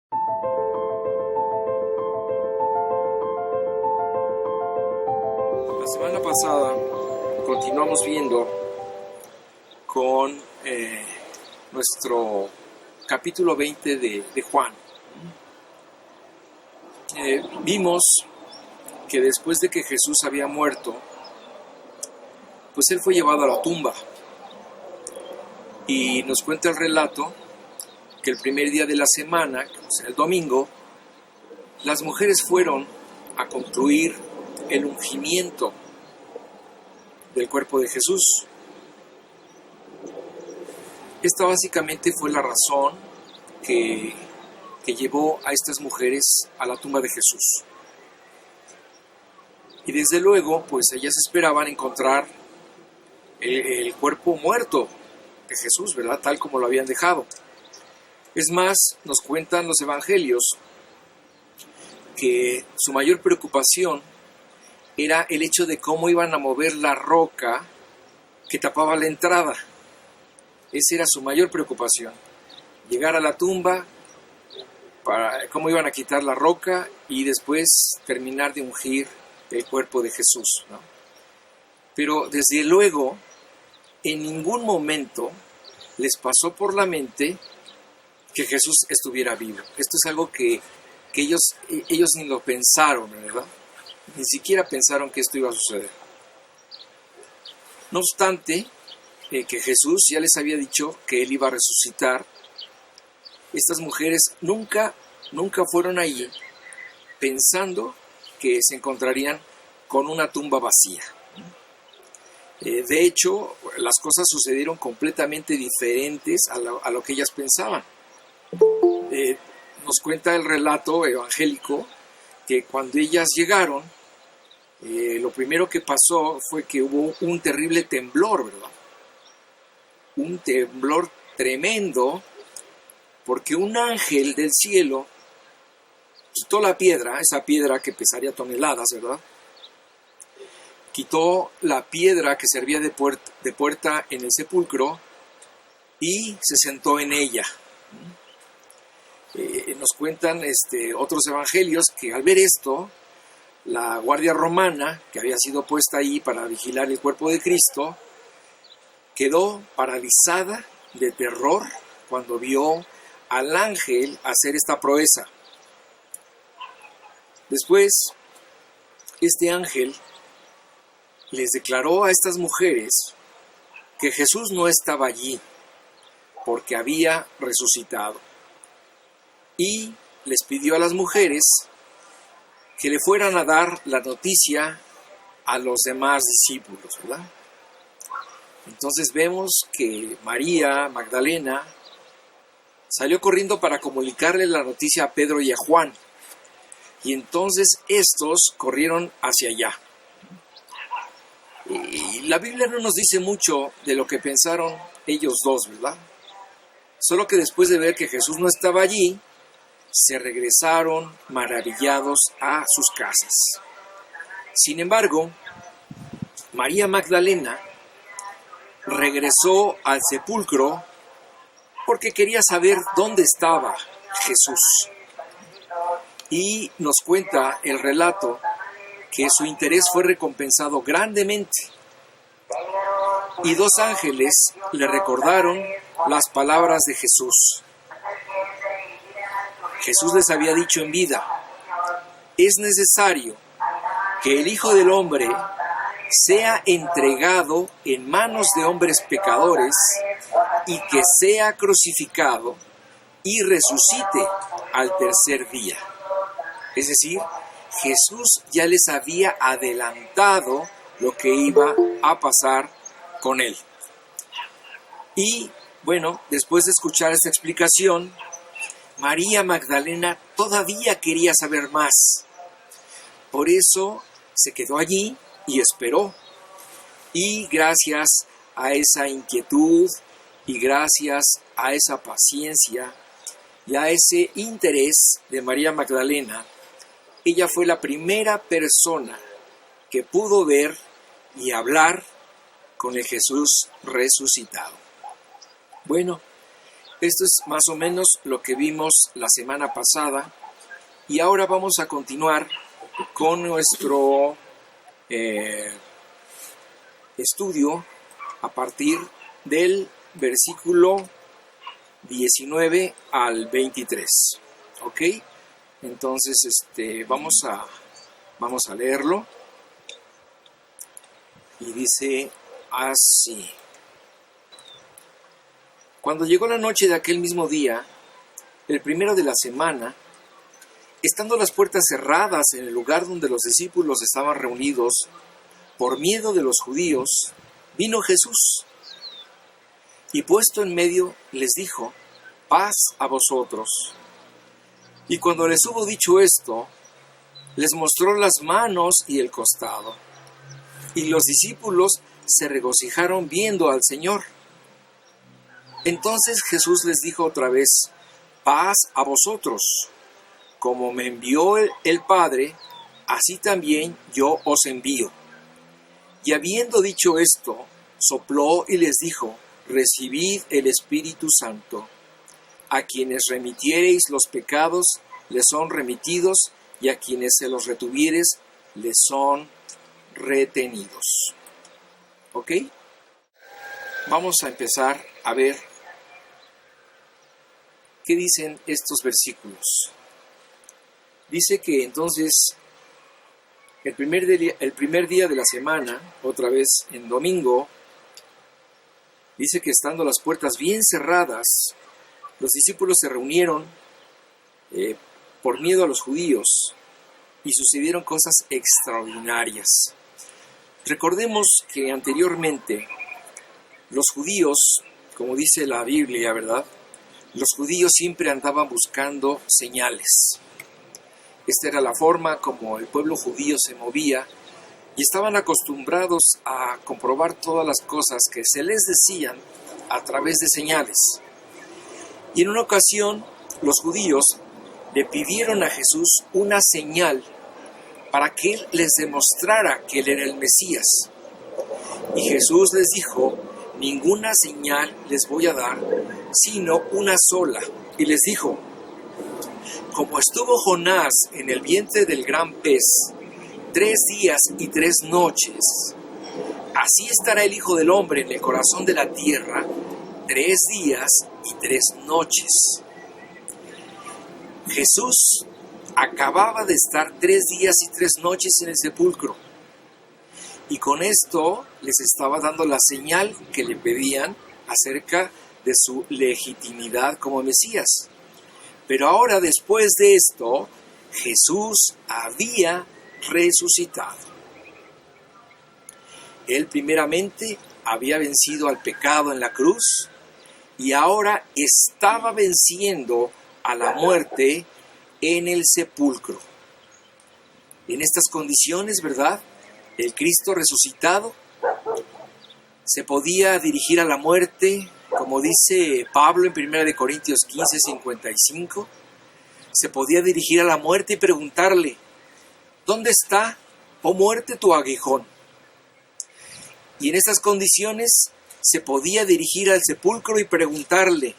La semana pasada continuamos viendo con nuestro capítulo 20 de Juan. Vimos que después de que Jesús había muerto, pues él fue llevado a la tumba. Y nos cuenta el relato que el primer día de la semana, o sea, el domingo, las mujeres fueron a concluir el ungimiento del cuerpo de Jesús. Esta básicamente fue la razón que llevó a estas mujeres a la tumba de Jesús. Y desde luego, pues ellas esperaban encontrar el cuerpo muerto de Jesús, ¿verdad? Tal como lo habían dejado. Es más, nos cuentan los evangelios que su mayor preocupación era el hecho de cómo iban a mover la roca que tapaba la entrada. Esa era su mayor preocupación. Llegar a la tumba, cómo iban a quitar la roca y después terminar de ungir el cuerpo de Jesús, ¿no? Pero desde luego, en ningún momento les pasó por la mente que Jesús estuviera vivo. Esto es algo que ellos ni lo pensaron, ¿verdad? Ni siquiera pensaron que esto iba a suceder. No obstante, que Jesús ya les había dicho que Él iba a resucitar, estas mujeres nunca fueron allí pensando que se encontrarían con una tumba vacía. De hecho, las cosas sucedieron completamente diferentes a lo que ellas pensaban. Nos cuenta el relato evangélico que cuando ellas llegaron, lo primero que pasó fue que hubo un terrible temblor, ¿verdad? Un temblor tremendo, porque un ángel del cielo quitó la piedra, esa piedra que pesaría toneladas, ¿verdad? Quitó la piedra que servía de puerta en el sepulcro y se sentó en ella. Nos cuentan otros evangelios que al ver esto, la guardia romana, que había sido puesta ahí para vigilar el cuerpo de Cristo, quedó paralizada de terror cuando vio al ángel hacer esta proeza. Después, este ángel les declaró a estas mujeres que Jesús no estaba allí porque había resucitado. Y les pidió a las mujeres que le fueran a dar la noticia a los demás discípulos, ¿verdad? Entonces vemos que María Magdalena salió corriendo para comunicarle la noticia a Pedro y a Juan. Y entonces estos corrieron hacia allá. Y la Biblia no nos dice mucho de lo que pensaron ellos dos, ¿verdad? Solo que después de ver que Jesús no estaba allí, se regresaron maravillados a sus casas. Sin embargo, María Magdalena regresó al sepulcro porque quería saber dónde estaba Jesús. Y nos cuenta el relato que su interés fue recompensado grandemente. Y dos ángeles le recordaron las palabras de Jesús. Jesús les había dicho en vida: es necesario que el Hijo del Hombre sea entregado en manos de hombres pecadores y que sea crucificado y resucite al tercer día. Es decir, Jesús ya les había adelantado lo que iba a pasar con él. Y bueno, después de escuchar esta explicación, María Magdalena todavía quería saber más. Por eso se quedó allí y esperó. Y gracias a esa inquietud y gracias a esa paciencia y a ese interés de María Magdalena, ella fue la primera persona que pudo ver y hablar con el Jesús resucitado. Bueno, Esto es más o menos lo que vimos la semana pasada y ahora vamos a continuar con nuestro estudio a partir del versículo 19 al 23. ¿Ok? Entonces vamos a leerlo y dice así. Cuando llegó la noche de aquel mismo día, el primero de la semana, estando las puertas cerradas en el lugar donde los discípulos estaban reunidos, por miedo de los judíos, vino Jesús, y puesto en medio les dijo: paz a vosotros. Y cuando les hubo dicho esto, les mostró las manos y el costado. Y los discípulos se regocijaron viendo al Señor. Entonces Jesús les dijo otra vez: paz a vosotros. Como me envió el Padre, así también yo os envío. Y habiendo dicho esto, sopló y les dijo: recibid el Espíritu Santo. A quienes remitiereis los pecados, les son remitidos, y a quienes se los retuviereis, les son retenidos. ¿Ok? Vamos a empezar a ver qué dicen estos versículos. Dice que entonces el primer día de la semana, otra vez en domingo, dice que estando las puertas bien cerradas, los discípulos se reunieron por miedo a los judíos y sucedieron cosas extraordinarias. Recordemos que anteriormente los judíos, como dice la Biblia, ¿verdad? Los judíos siempre andaban buscando señales. Esta era la forma como el pueblo judío se movía y estaban acostumbrados a comprobar todas las cosas que se les decían a través de señales. Y en una ocasión los judíos le pidieron a Jesús una señal para que Él les demostrara que Él era el Mesías. Y Jesús les dijo: ninguna señal les voy a dar, sino una sola. Y les dijo: como estuvo Jonás en el vientre del gran pez 3 días y 3 noches, así estará el Hijo del Hombre en el corazón de la tierra 3 días y 3 noches. Jesús acababa de estar 3 días y 3 noches en el sepulcro. Y con esto les estaba dando la señal que le pedían acerca de su legitimidad como Mesías. Pero ahora, después de esto, Jesús había resucitado. Él primeramente había vencido al pecado en la cruz y ahora estaba venciendo a la muerte en el sepulcro. En estas condiciones, ¿verdad?, el Cristo resucitado se podía dirigir a la muerte, como dice Pablo en 1 Corintios 15, 55, se podía dirigir a la muerte y preguntarle: ¿dónde está, oh muerte, tu aguijón? Y en estas condiciones se podía dirigir al sepulcro y preguntarle: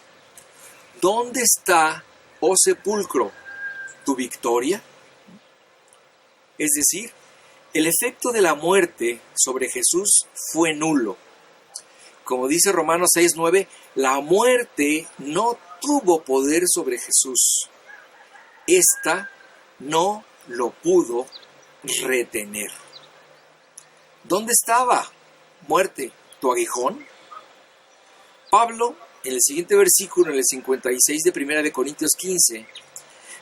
¿dónde está, oh sepulcro, tu victoria? Es decir, el efecto de la muerte sobre Jesús fue nulo. Como dice Romanos 6:9, la muerte no tuvo poder sobre Jesús. Esta no lo pudo retener. ¿Dónde estaba, muerte, tu aguijón? Pablo, en el siguiente versículo, en el 56 de 1 Corintios 15,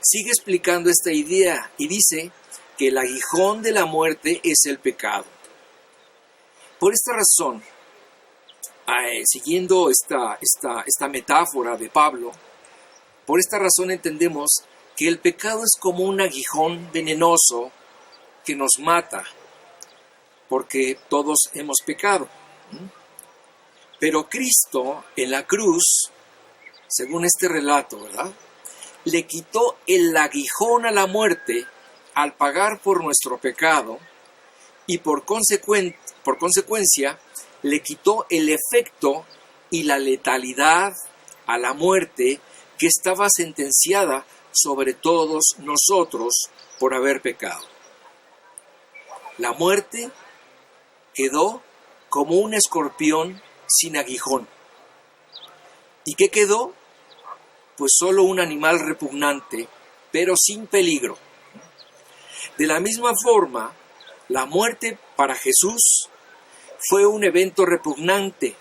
sigue explicando esta idea y dice que el aguijón de la muerte es el pecado. Por esta razón, siguiendo esta metáfora de Pablo, por esta razón entendemos que el pecado es como un aguijón venenoso que nos mata, porque todos hemos pecado. Pero Cristo en la cruz, según este relato, ¿verdad?, le quitó el aguijón a la muerte al pagar por nuestro pecado y por consecuencia le quitó el efecto y la letalidad a la muerte que estaba sentenciada sobre todos nosotros por haber pecado. La muerte quedó como un escorpión sin aguijón. ¿Y qué quedó? Pues solo un animal repugnante, pero sin peligro. De la misma forma, la muerte para Jesús fue un evento repugnante,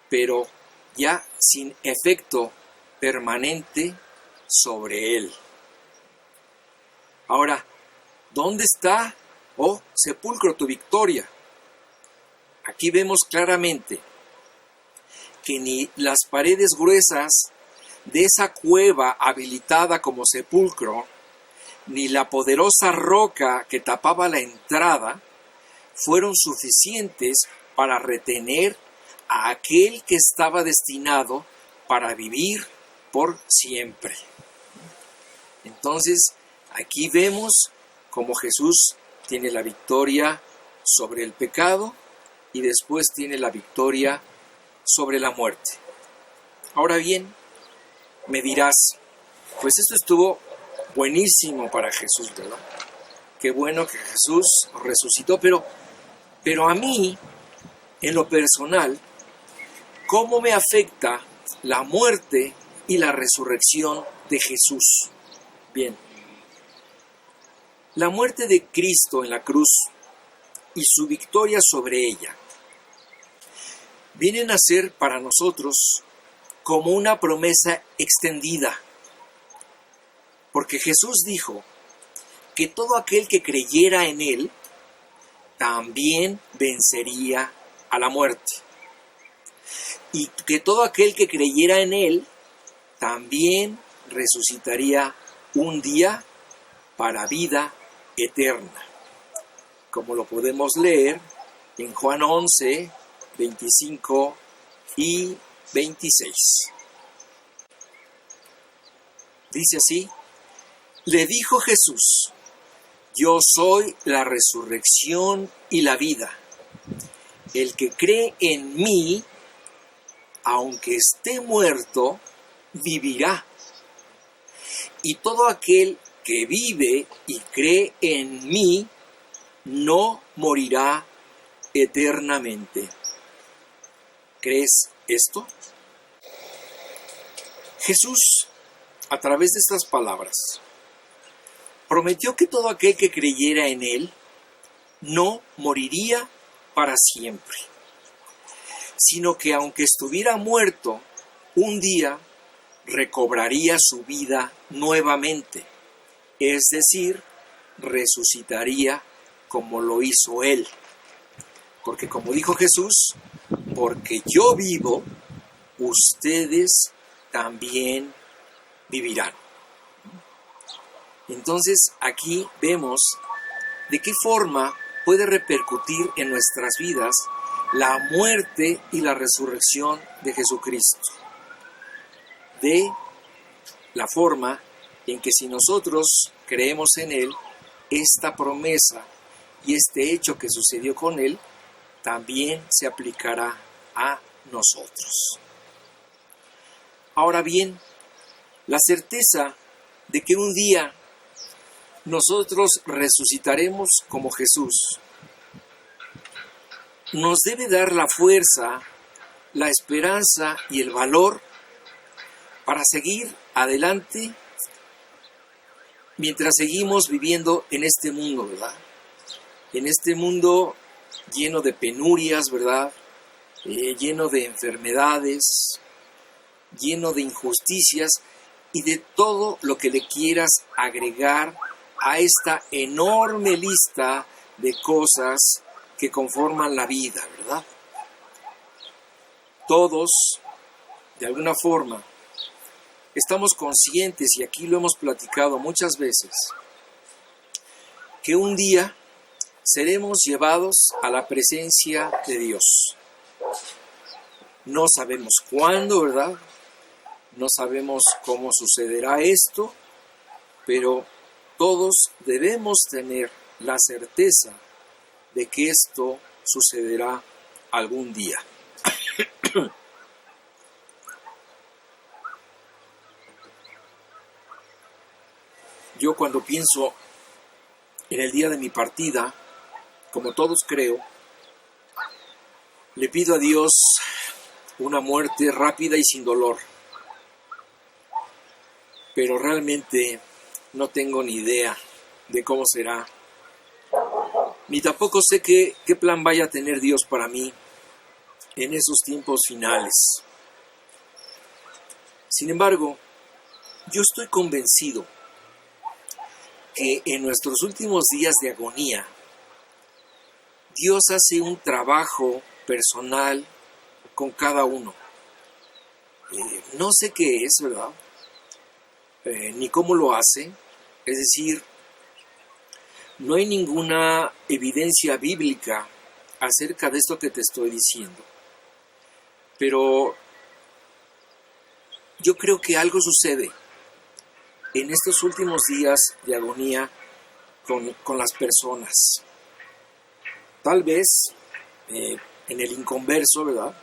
pero ya sin efecto permanente sobre él. Ahora, ¿dónde está, oh sepulcro, tu victoria? Aquí vemos claramente que ni las paredes gruesas de esa cueva habilitada como sepulcro, ni la poderosa roca que tapaba la entrada, fueron suficientes para retener a aquel que estaba destinado para vivir por siempre. Entonces, aquí vemos cómo Jesús tiene la victoria sobre el pecado y después tiene la victoria sobre la muerte. Ahora bien, me dirás, pues esto estuvo buenísimo para Jesús, ¿verdad? Qué bueno que Jesús resucitó, pero a mí, en lo personal, ¿cómo me afecta la muerte y la resurrección de Jesús? Bien, la muerte de Cristo en la cruz y su victoria sobre ella vienen a ser para nosotros como una promesa extendida, porque Jesús dijo que todo aquel que creyera en Él también vencería a la muerte, y que todo aquel que creyera en Él también resucitaría un día para vida eterna, como lo podemos leer en Juan 11, 25 y 26. Dice así: le dijo Jesús, yo soy la resurrección y la vida. El que cree en mí, aunque esté muerto, vivirá. Y todo aquel que vive y cree en mí, no morirá eternamente. ¿Crees esto? Jesús, a través de estas palabras, prometió que todo aquel que creyera en Él no moriría para siempre, sino que aunque estuviera muerto, un día recobraría su vida nuevamente, es decir, resucitaría como lo hizo Él. Porque como dijo Jesús, porque yo vivo, ustedes también vivirán. Entonces aquí vemos de qué forma puede repercutir en nuestras vidas la muerte y la resurrección de Jesucristo. De la forma en que si nosotros creemos en Él, esta promesa y este hecho que sucedió con Él también se aplicará a nosotros. Ahora bien, la certeza de que un día nosotros resucitaremos como Jesús nos debe dar la fuerza, la esperanza y el valor para seguir adelante mientras seguimos viviendo en este mundo, ¿verdad? En este mundo lleno de penurias, ¿verdad? Lleno de enfermedades, lleno de injusticias y de todo lo que le quieras agregar a esta enorme lista de cosas que conforman la vida, ¿verdad? Todos, de alguna forma, estamos conscientes, y aquí lo hemos platicado muchas veces, que un día seremos llevados a la presencia de Dios. No sabemos cuándo, ¿verdad? No sabemos cómo sucederá esto, pero todos debemos tener la certeza de que esto sucederá algún día. Yo cuando pienso en el día de mi partida, como todos creo, le pido a Dios una muerte rápida y sin dolor. Pero realmente no tengo ni idea de cómo será, ni tampoco sé qué plan vaya a tener Dios para mí en esos tiempos finales. Sin embargo, yo estoy convencido que en nuestros últimos días de agonía, Dios hace un trabajo personal con cada uno. No sé qué es, ¿verdad? Ni cómo lo hace. Es decir, no hay ninguna evidencia bíblica acerca de esto que te estoy diciendo. Pero yo creo que algo sucede en estos últimos días de agonía con las personas. Tal vez en el inconverso, ¿verdad?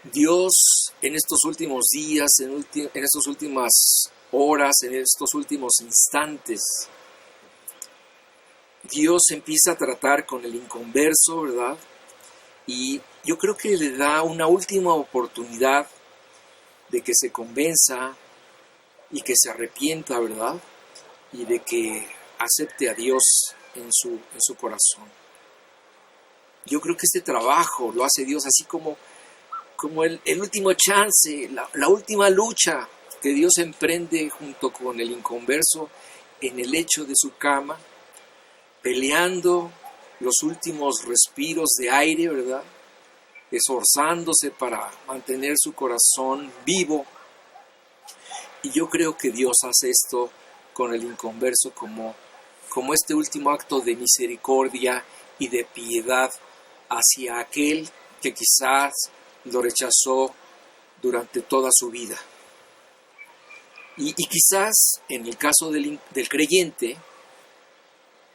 Dios en estos últimos días, en estas últimas horas, en estos últimos instantes, Dios empieza a tratar con el inconverso, ¿verdad? Y yo creo que le da una última oportunidad de que se convenza y que se arrepienta, ¿verdad? Y de que acepte a Dios en su corazón. Yo creo que este trabajo lo hace Dios así como el último chance, la última lucha que Dios emprende junto con el inconverso en el lecho de su cama, peleando los últimos respiros de aire, ¿verdad? Esforzándose para mantener su corazón vivo. Y yo creo que Dios hace esto con el inconverso como este último acto de misericordia y de piedad hacia aquel que quizás lo rechazó durante toda su vida. Y quizás en el caso del creyente,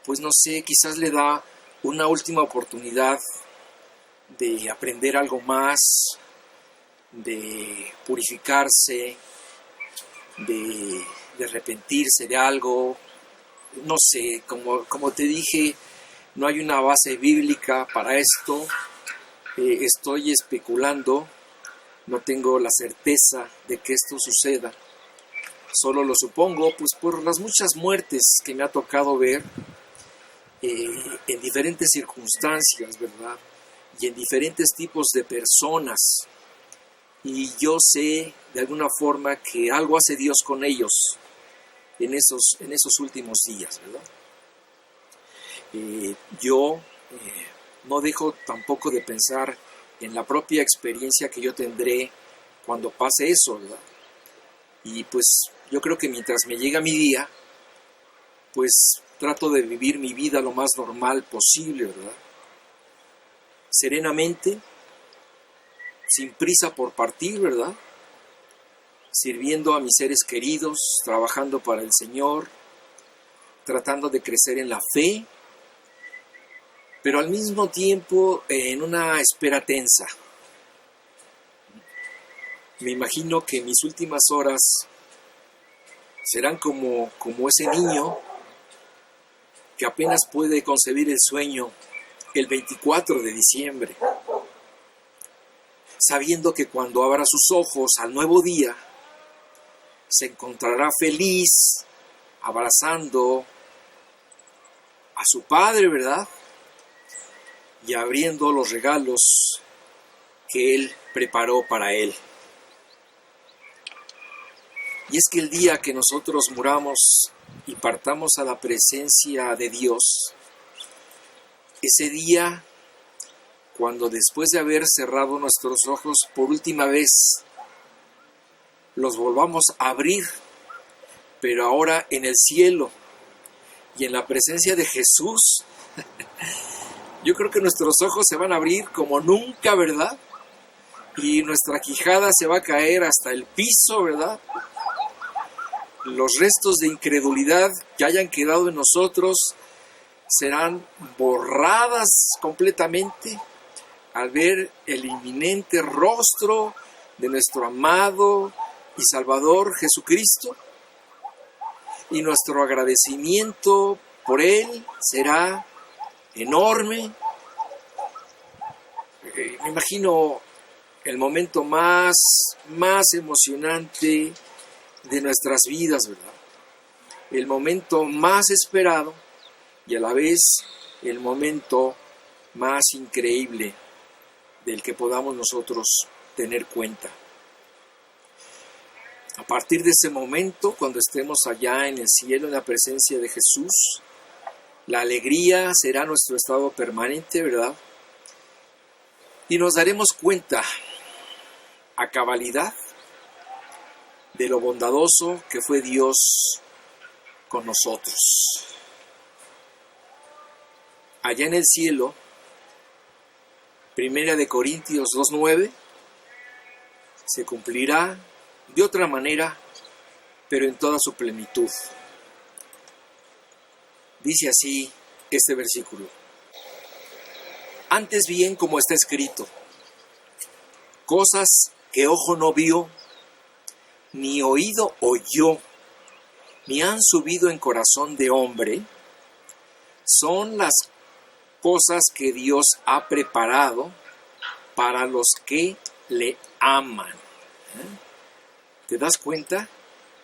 pues no sé, quizás le da una última oportunidad de aprender algo más, de purificarse, de arrepentirse de algo. No sé, como te dije, no hay una base bíblica para esto. Estoy especulando, no tengo la certeza de que esto suceda. Solo lo supongo, pues por las muchas muertes que me ha tocado ver en diferentes circunstancias, ¿verdad? Y en diferentes tipos de personas. Y yo sé de alguna forma que algo hace Dios con ellos en esos últimos días, ¿verdad? Yo no dejo tampoco de pensar en la propia experiencia que yo tendré cuando pase eso, ¿verdad? Y pues yo creo que mientras me llega mi día, pues trato de vivir mi vida lo más normal posible, ¿verdad? Serenamente, sin prisa por partir, ¿verdad? Sirviendo a mis seres queridos, trabajando para el Señor, tratando de crecer en la fe, pero al mismo tiempo en una espera tensa. Me imagino que mis últimas horas serán como ese niño que apenas puede concebir el sueño el 24 de diciembre, sabiendo que cuando abra sus ojos al nuevo día, se encontrará feliz abrazando a su padre, ¿verdad? Y abriendo los regalos que él preparó para él. Y es que el día que nosotros muramos y partamos a la presencia de Dios, ese día, cuando después de haber cerrado nuestros ojos por última vez, los volvamos a abrir, pero ahora en el cielo y en la presencia de Jesús, yo creo que nuestros ojos se van a abrir como nunca, ¿verdad? Y nuestra quijada se va a caer hasta el piso, ¿verdad? Los restos de incredulidad que hayan quedado en nosotros serán borradas completamente al ver el inminente rostro de nuestro amado y Salvador Jesucristo. y nuestro agradecimiento por Él será enorme. Me imagino el momento más emocionante de nuestras vidas, ¿verdad? El momento más esperado y a la vez el momento más increíble del que podamos nosotros tener cuenta. A partir de ese momento, cuando estemos allá en el cielo, en la presencia de Jesús, la alegría será nuestro estado permanente, ¿verdad? Y nos daremos cuenta a cabalidad de lo bondadoso que fue Dios con nosotros. Allá en el cielo, 1 Corintios 2:9, se cumplirá de otra manera, pero en toda su plenitud. Dice así este versículo: antes bien, como está escrito, cosas que ojo no vio, ni oído oyó, ni han subido en corazón de hombre, son las cosas que Dios ha preparado para los que le aman. ¿Te das cuenta?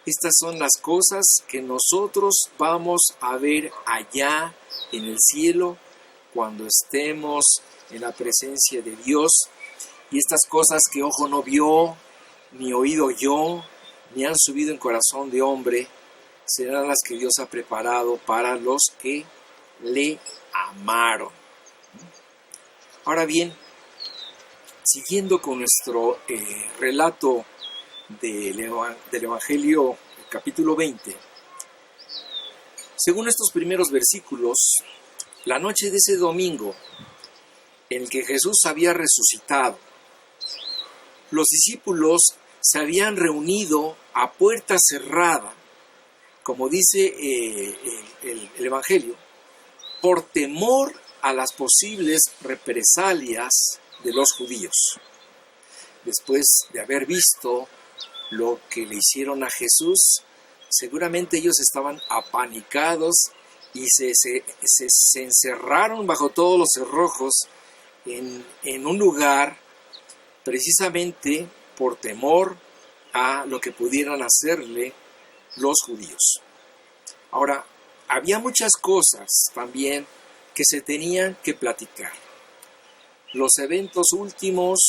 Estas son las cosas que nosotros vamos a ver allá en el cielo cuando estemos en la presencia de Dios. Y estas cosas que ojo no vio, ni oído oyó, ni han subido en corazón de hombre, serán las que Dios ha preparado para los que le amaron. Ahora bien, siguiendo con nuestro relato del Evangelio, capítulo 20, según estos primeros versículos, la noche de ese domingo en el que Jesús había resucitado, los discípulos se habían reunido a puerta cerrada, como dice el Evangelio, por temor a las posibles represalias de los judíos. Después de haber visto lo que le hicieron a Jesús, seguramente ellos estaban apanicados y se encerraron bajo todos los cerrojos en un lugar precisamente por temor a lo que pudieran hacerle los judíos. Ahora, había muchas cosas también que se tenían que platicar. Los eventos últimos,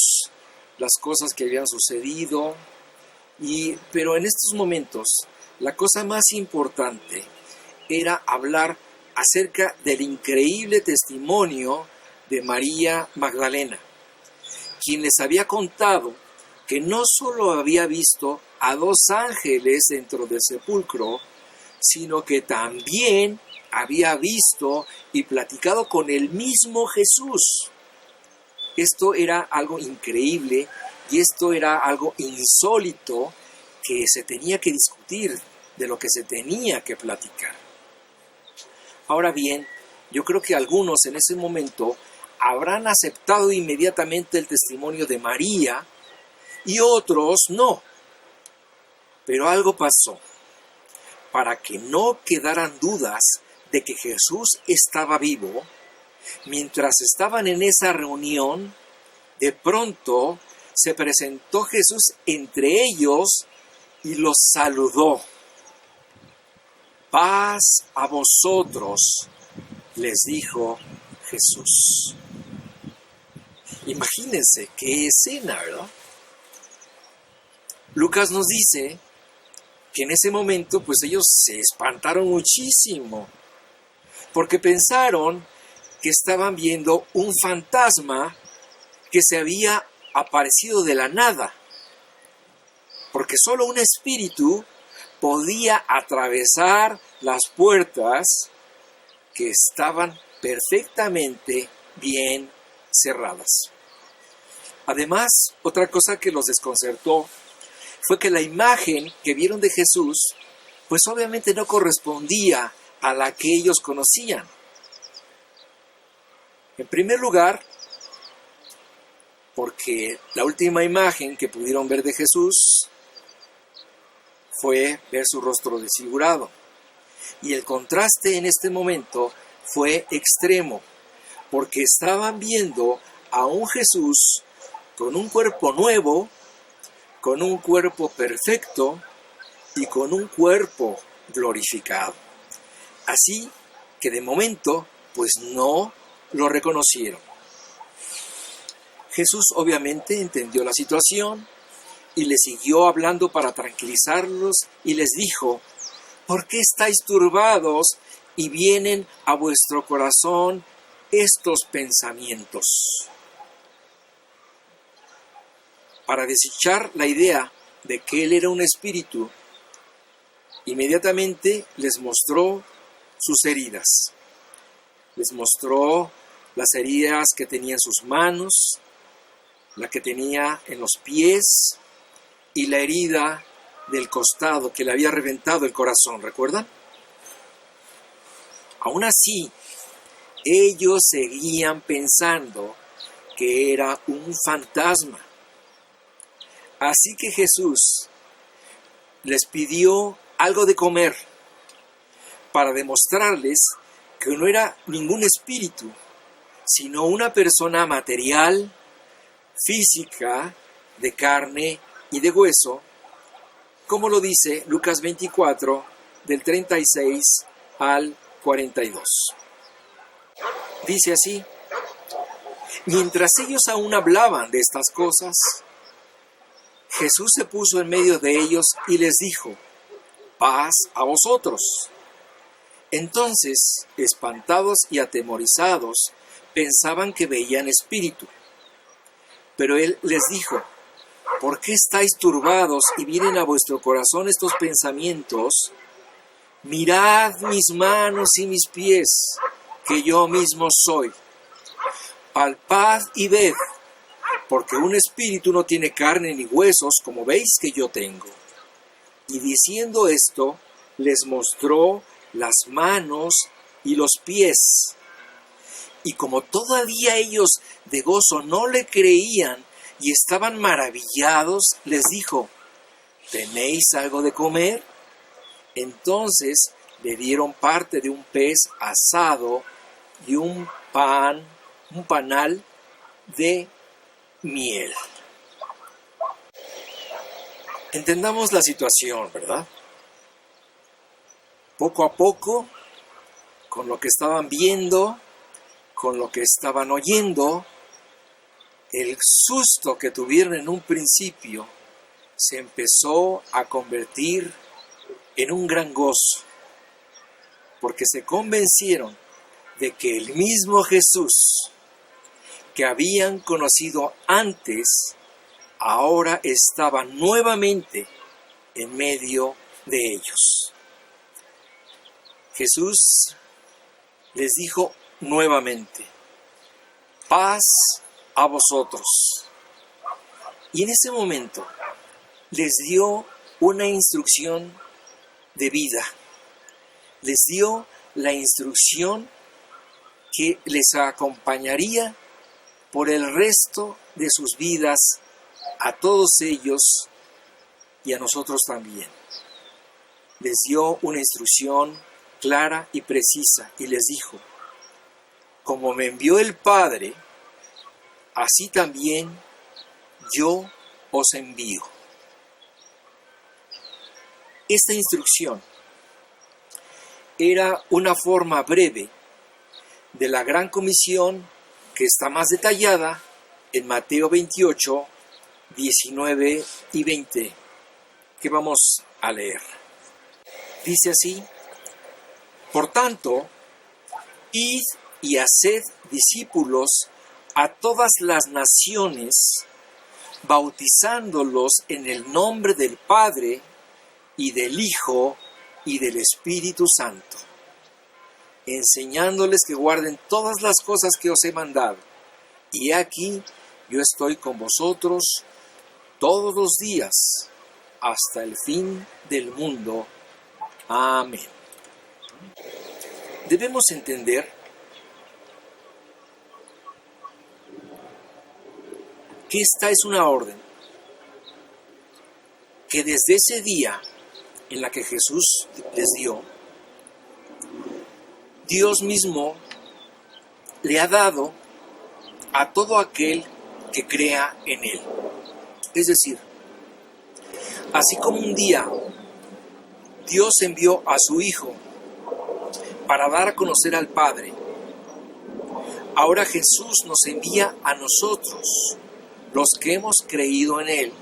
las cosas que habían sucedido, pero en estos momentos la cosa más importante era hablar acerca del increíble testimonio de María Magdalena, quien les había contado que no solo había visto a 2 ángeles dentro del sepulcro, sino que también había visto y platicado con el mismo Jesús. Esto era algo increíble y esto era algo insólito que se tenía que discutir, de lo que se tenía que platicar. Ahora bien, yo creo que algunos en ese momento habrán aceptado inmediatamente el testimonio de María y otros no. Pero algo pasó. Para que no quedaran dudas de que Jesús estaba vivo, mientras estaban en esa reunión, de pronto se presentó Jesús entre ellos y los saludó. Paz a vosotros, les dijo Jesús. Imagínense qué escena, ¿verdad? Lucas nos dice que en ese momento pues ellos se espantaron muchísimo, porque pensaron que estaban viendo un fantasma que se había aparecido de la nada, porque solo un espíritu podía atravesar las puertas que estaban perfectamente bien cerradas. Además, otra cosa que los desconcertó fue que la imagen que vieron de Jesús, pues obviamente no correspondía a la que ellos conocían. En primer lugar, porque la última imagen que pudieron ver de Jesús fue ver su rostro desfigurado. Y el contraste en este momento fue extremo, porque estaban viendo a un Jesús con un cuerpo nuevo, con un cuerpo perfecto y con un cuerpo glorificado. Así que de momento, pues no lo reconocieron. Jesús obviamente entendió la situación y les siguió hablando para tranquilizarlos y les dijo: ¿por qué estáis turbados y vienen a vuestro corazón estos pensamientos? Para desechar la idea de que él era un espíritu, inmediatamente les mostró sus heridas. Les mostró las heridas que tenía en sus manos, la que tenía en los pies y la herida del costado que le había reventado el corazón, ¿recuerdan? Aún así, ellos seguían pensando que era un fantasma. Así que Jesús les pidió algo de comer para demostrarles que no era ningún espíritu, sino una persona material, física, de carne y de hueso, como lo dice Lucas 24, del 36 al 42. Dice así: mientras ellos aún hablaban de estas cosas, Jesús se puso en medio de ellos y les dijo: paz a vosotros. Entonces, espantados y atemorizados, pensaban que veían espíritu. Pero él les dijo: ¿por qué estáis turbados y vienen a vuestro corazón estos pensamientos? Mirad mis manos y mis pies, que yo mismo soy. Palpad y ved, porque un espíritu no tiene carne ni huesos, como veis que yo tengo. Y diciendo esto, les mostró las manos y los pies. Y como todavía ellos de gozo no le creían y estaban maravillados, les dijo: ¿tenéis algo de comer? Entonces le dieron parte de un pez asado y un panal de miel. Entendamos la situación, ¿verdad? Poco a poco, con lo que estaban viendo, con lo que estaban oyendo, el susto que tuvieron en un principio se empezó a convertir en un gran gozo, porque se convencieron de que el mismo Jesús que habían conocido antes, ahora estaba nuevamente en medio de ellos. Jesús les dijo nuevamente: paz a vosotros. Y en ese momento les dio una instrucción de vida. Les dio la instrucción que les acompañaría por el resto de sus vidas a todos ellos y a nosotros también. Les dio una instrucción clara y precisa y les dijo: como me envió el Padre, así también yo os envío. Esta instrucción era una forma breve de la gran comisión que está más detallada en Mateo 28, 19 y 20, que vamos a leer. Dice así: por tanto, id y haced discípulos a todas las naciones, bautizándolos en el nombre del Padre y del Hijo y del Espíritu Santo, enseñándoles que guarden todas las cosas que os he mandado. Y aquí yo estoy con vosotros todos los días hasta el fin del mundo. Amén. Debemos entender que esta es una orden que desde ese día en la que Jesús les dio, Dios mismo le ha dado a todo aquel que crea en Él. Es decir, así como un día Dios envió a su Hijo para dar a conocer al Padre, ahora Jesús nos envía a nosotros, los que hemos creído en Él,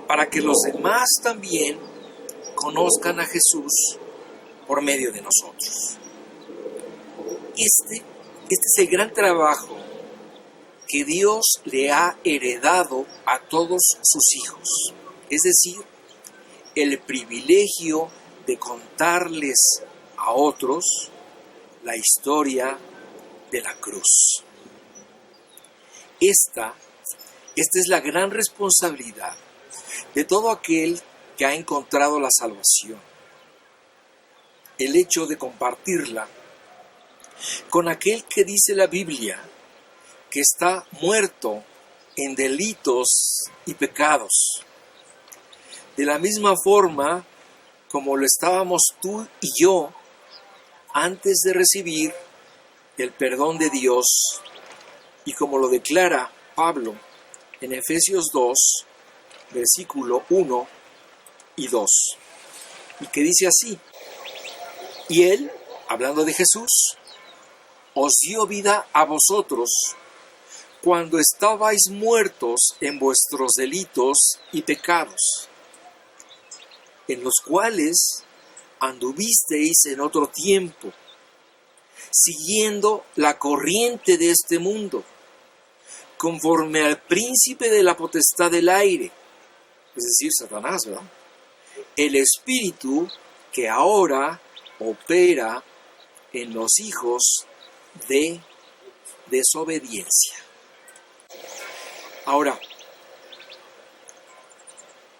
para que los demás también conozcan a Jesús por medio de nosotros. Este es el gran trabajo que Dios le ha heredado a todos sus hijos. Es decir, el privilegio de contarles a otros la historia de la cruz. Esta es la gran responsabilidad de todo aquel que ha encontrado la salvación. El hecho de compartirla con aquel que dice la Biblia que está muerto en delitos y pecados. De la misma forma como lo estábamos tú y yo antes de recibir el perdón de Dios, y como lo declara Pablo en Efesios 2, versículo 1 y 2, y que dice así: y Él, hablando de Jesús, os dio vida a vosotros cuando estabais muertos en vuestros delitos y pecados, en los cuales anduvisteis en otro tiempo, siguiendo la corriente de este mundo, conforme al príncipe de la potestad del aire, es decir, Satanás, ¿verdad? El espíritu que ahora opera en los hijos de desobediencia. Ahora,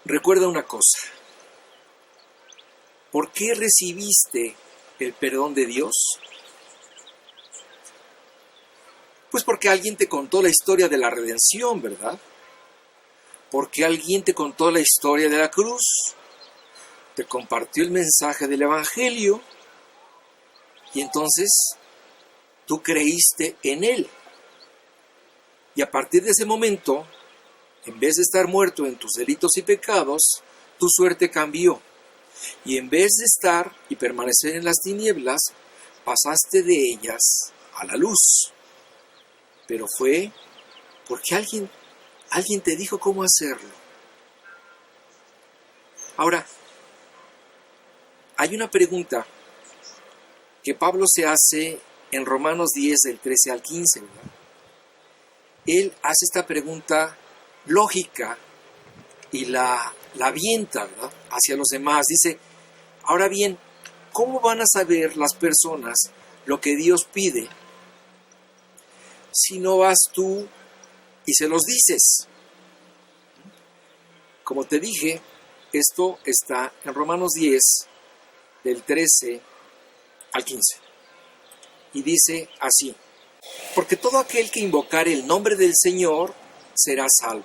recuerda una cosa. ¿Por qué recibiste el perdón de Dios? Pues porque alguien te contó la historia de la redención, ¿verdad? Porque alguien te contó la historia de la cruz, te compartió el mensaje del Evangelio, y entonces tú creíste en Él. Y a partir de ese momento, en vez de estar muerto en tus delitos y pecados, tu suerte cambió. Y en vez de estar y permanecer en las tinieblas, pasaste de ellas a la luz. Pero fue porque alguien te dijo cómo hacerlo. Ahora, hay una pregunta que Pablo se hace en Romanos 10, del 13 al 15, ¿verdad? Él hace esta pregunta lógica y la avienta, ¿verdad?, hacia los demás. Dice: ahora bien, ¿cómo van a saber las personas lo que Dios pide si no vas tú y se los dices? Como te dije, esto está en Romanos 10, del 13 al 15. Y dice así: porque todo aquel que invocare el nombre del Señor será salvo.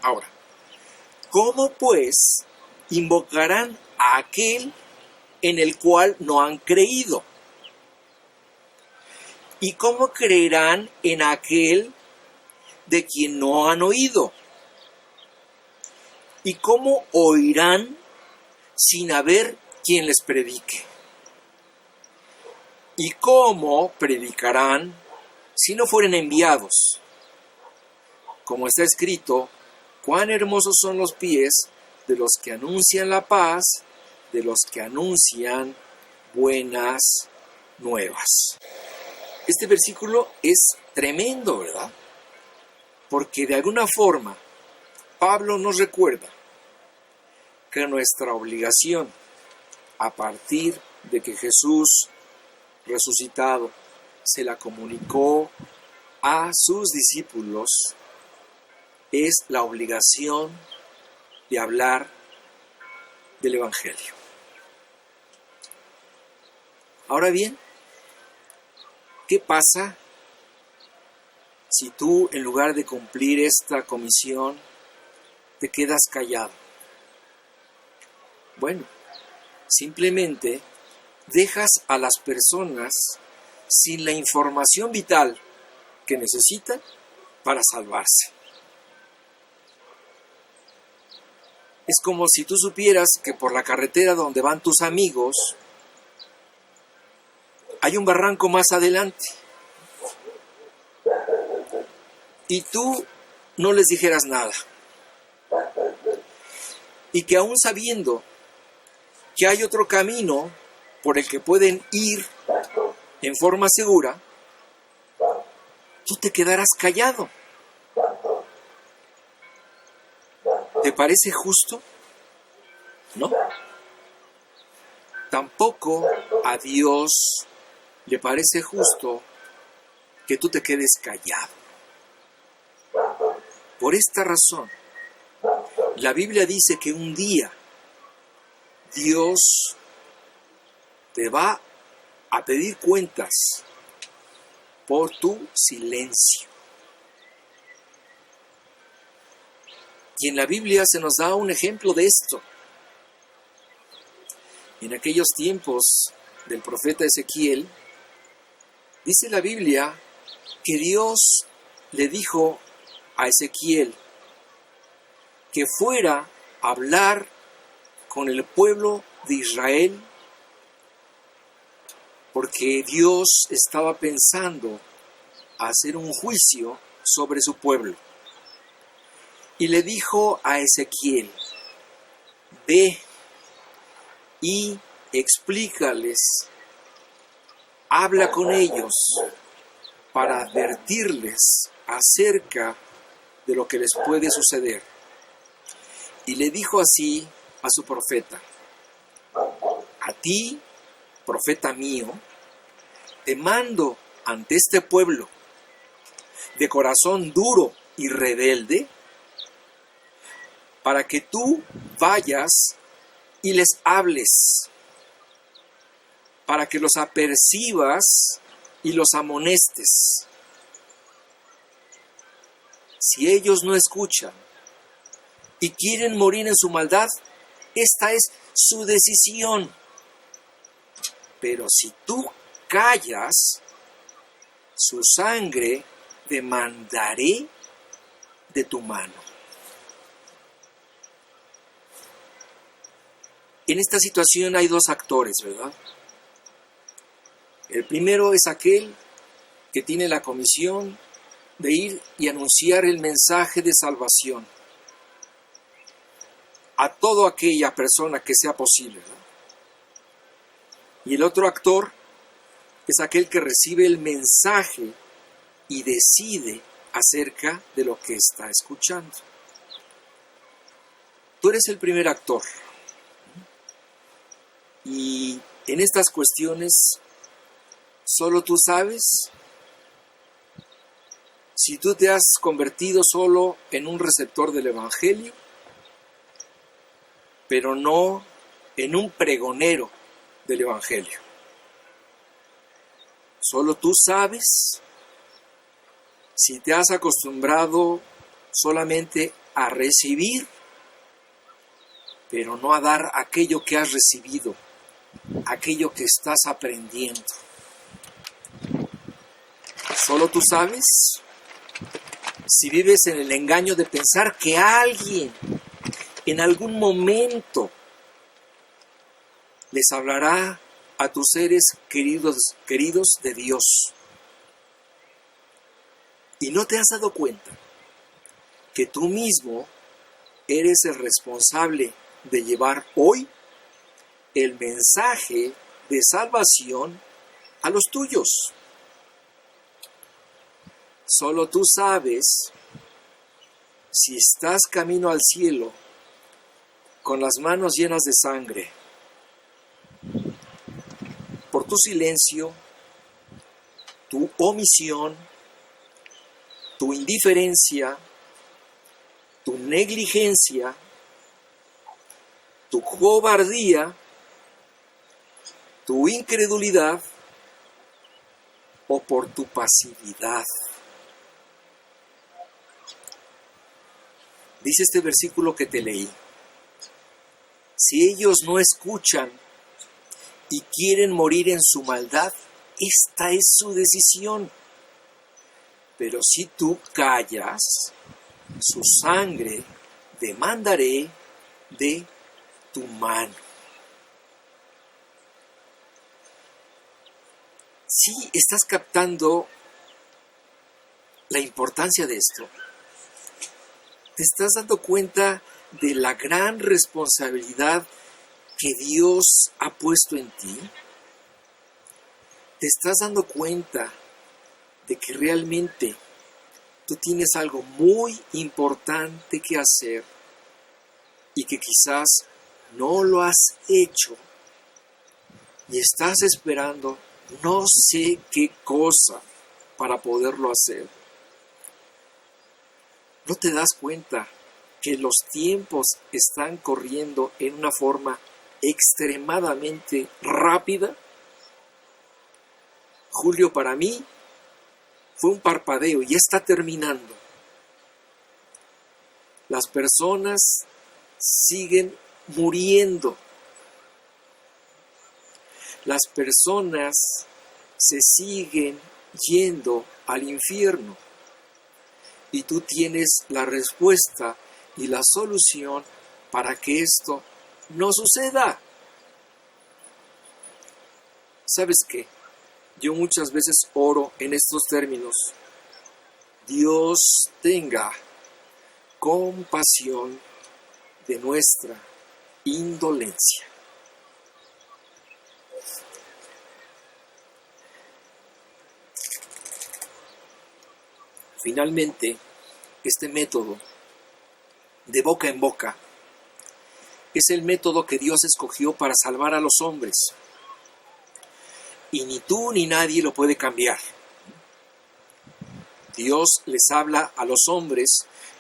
Ahora, ¿cómo pues invocarán a aquel en el cual no han creído? ¿Y cómo creerán en aquel de quien no han oído? ¿Y cómo oirán sin haber quien les predique? ¿Y cómo predicarán si no fueren enviados? Como está escrito: cuán hermosos son los pies de los que anuncian la paz, de los que anuncian buenas nuevas. Este versículo es tremendo, ¿verdad? Porque de alguna forma Pablo nos recuerda que nuestra obligación, a partir de que Jesús resucitado se la comunicó a sus discípulos, es la obligación de hablar del Evangelio. Ahora bien, ¿qué pasa si tú, en lugar de cumplir esta comisión, te quedas callado? Bueno, simplemente dejas a las personas sin la información vital que necesitan para salvarse. Es como si tú supieras que por la carretera donde van tus amigos hay un barranco más adelante y tú no les dijeras nada. Y que aún sabiendo que hay otro camino por el que pueden ir en forma segura, tú te quedarás callado. ¿Te parece justo? No. Tampoco a Dios le parece justo que tú te quedes callado. Por esta razón, la Biblia dice que un día Dios te va a pedir cuentas por tu silencio. Y en la Biblia se nos da un ejemplo de esto. En aquellos tiempos del profeta Ezequiel, dice la Biblia que Dios le dijo a Ezequiel que fuera a hablar con el pueblo de Israel, porque Dios estaba pensando hacer un juicio sobre su pueblo. Y le dijo a Ezequiel: ve y explícales, habla con ellos para advertirles acerca de lo que les puede suceder. Y le dijo así a su profeta: a ti, profeta mío, te mando ante este pueblo de corazón duro y rebelde, para que tú vayas y les hables, para que los apercibas y los amonestes. Si ellos no escuchan y quieren morir en su maldad, esta es su decisión. Pero si tú callas, su sangre demandaré de tu mano. En esta situación hay dos actores, ¿verdad? El primero es aquel que tiene la comisión de ir y anunciar el mensaje de salvación a toda aquella persona que sea posible, ¿verdad? Y el otro actor es aquel que recibe el mensaje y decide acerca de lo que está escuchando. Tú eres el primer actor. Y en estas cuestiones, solo tú sabes si tú te has convertido solo en un receptor del Evangelio, pero no en un pregonero del Evangelio. Solo tú sabes si te has acostumbrado solamente a recibir, pero no a dar aquello que has recibido, aquello que estás aprendiendo. Solo tú sabes si vives en el engaño de pensar que alguien en algún momento les hablará a tus seres queridos de Dios. Y no te has dado cuenta que tú mismo eres el responsable de llevar hoy el mensaje de salvación a los tuyos. Solo tú sabes si estás camino al cielo con las manos llenas de sangre, por tu silencio, tu omisión, tu indiferencia, tu negligencia, tu cobardía, tu incredulidad o por tu pasividad. Dice este versículo que te leí: si ellos no escuchan y quieren morir en su maldad, esta es su decisión. Pero si tú callas, su sangre demandaré de tu mano. Si estás captando la importancia de esto, te estás dando cuenta de la gran responsabilidad que Dios ha puesto en ti. Te estás dando cuenta de que realmente tú tienes algo muy importante que hacer y que quizás no lo has hecho y estás esperando no sé qué cosa para poderlo hacer. ¿No te das cuenta que los tiempos están corriendo en una forma extremadamente rápida? Julio para mí fue un parpadeo y ya está terminando. Las personas siguen muriendo. Las personas se siguen yendo al infierno. Y tú tienes la respuesta y la solución para que esto no suceda. ¿Sabes qué? Yo muchas veces oro en estos términos. Dios tenga compasión de nuestra indolencia. Finalmente, este método de boca en boca es el método que Dios escogió para salvar a los hombres. Y ni tú ni nadie lo puede cambiar. Dios les habla a los hombres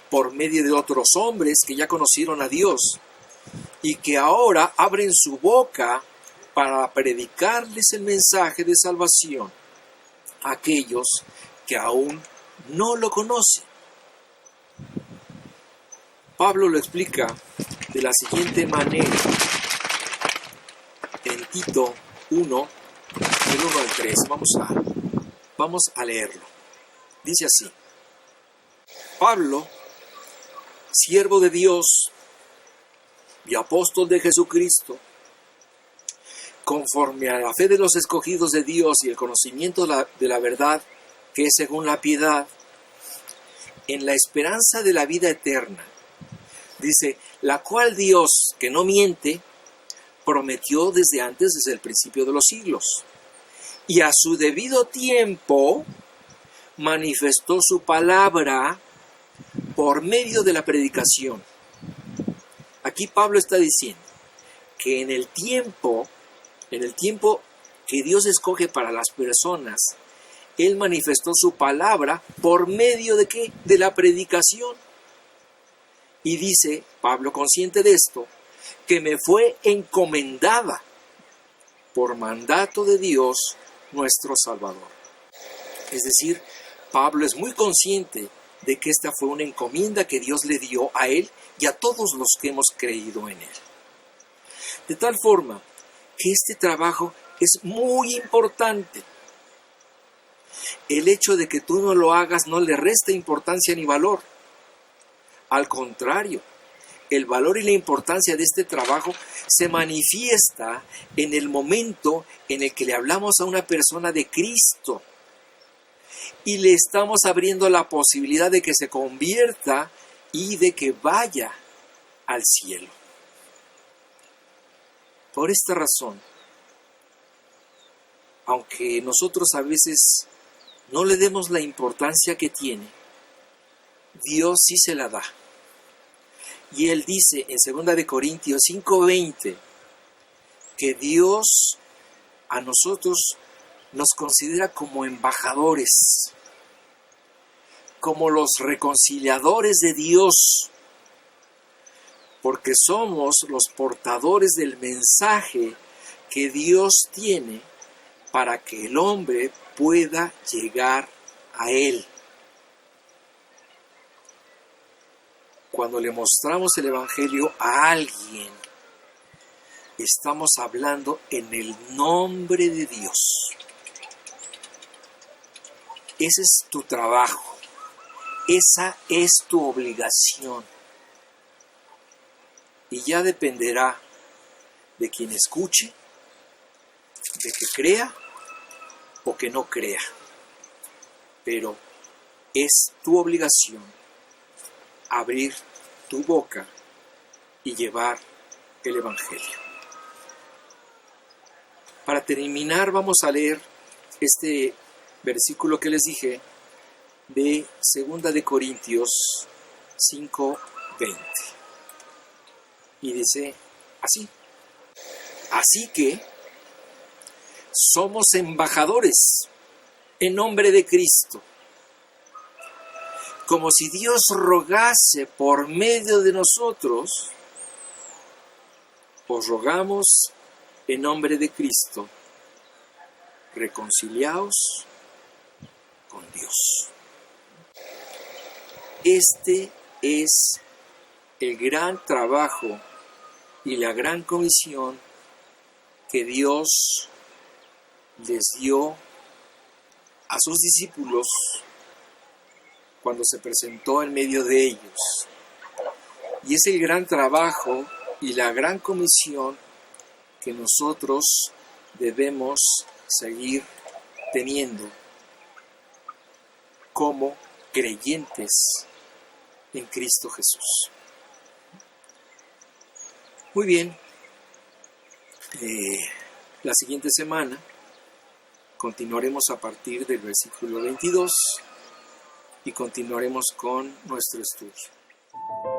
por medio de otros hombres que ya conocieron a Dios y que ahora abren su boca para predicarles el mensaje de salvación a aquellos que aún no lo conocen. Pablo lo explica de la siguiente manera en Tito 1, del 1 al 3. Vamos a leerlo. Dice así: Pablo, siervo de Dios y apóstol de Jesucristo, conforme a la fe de los escogidos de Dios y el conocimiento de la verdad, que es según la piedad, en la esperanza de la vida eterna. Dice, la cual Dios, que no miente, prometió desde antes, desde el principio de los siglos. Y a su debido tiempo manifestó su palabra por medio de la predicación. Aquí Pablo está diciendo que en el tiempo que Dios escoge para las personas, Él manifestó su palabra por medio de ¿qué? De la predicación. Y dice, Pablo, consciente de esto, que me fue encomendada por mandato de Dios nuestro Salvador. Es decir, Pablo es muy consciente de que esta fue una encomienda que Dios le dio a él y a todos los que hemos creído en él. De tal forma que este trabajo es muy importante. El hecho de que tú no lo hagas no le resta importancia ni valor. Al contrario, el valor y la importancia de este trabajo se manifiesta en el momento en el que le hablamos a una persona de Cristo y le estamos abriendo la posibilidad de que se convierta y de que vaya al cielo. Por esta razón, aunque nosotros a veces no le demos la importancia que tiene, Dios sí se la da. Y Él dice en 2 Corintios 5:20 que Dios a nosotros nos considera como embajadores, como los reconciliadores de Dios, porque somos los portadores del mensaje que Dios tiene para que el hombre pueda llegar a Él. Cuando le mostramos el Evangelio a alguien, estamos hablando en el nombre de Dios. Ese es tu trabajo, esa es tu obligación. Y ya dependerá de quien escuche, de que crea o que no crea. Pero es tu obligación abrir tu boca y llevar el Evangelio. Para terminar, vamos a leer este versículo que les dije de 2 de Corintios 5:20. Y dice así: así que somos embajadores en nombre de Cristo, como si Dios rogase por medio de nosotros. Os rogamos en nombre de Cristo, reconciliaos con Dios. Este es el gran trabajo y la gran comisión que Dios les dio a sus discípulos cuando se presentó en medio de ellos. Y es el gran trabajo y la gran comisión que nosotros debemos seguir teniendo como creyentes en Cristo Jesús. Muy bien, la siguiente semana continuaremos a partir del versículo 22 y continuaremos con nuestro estudio.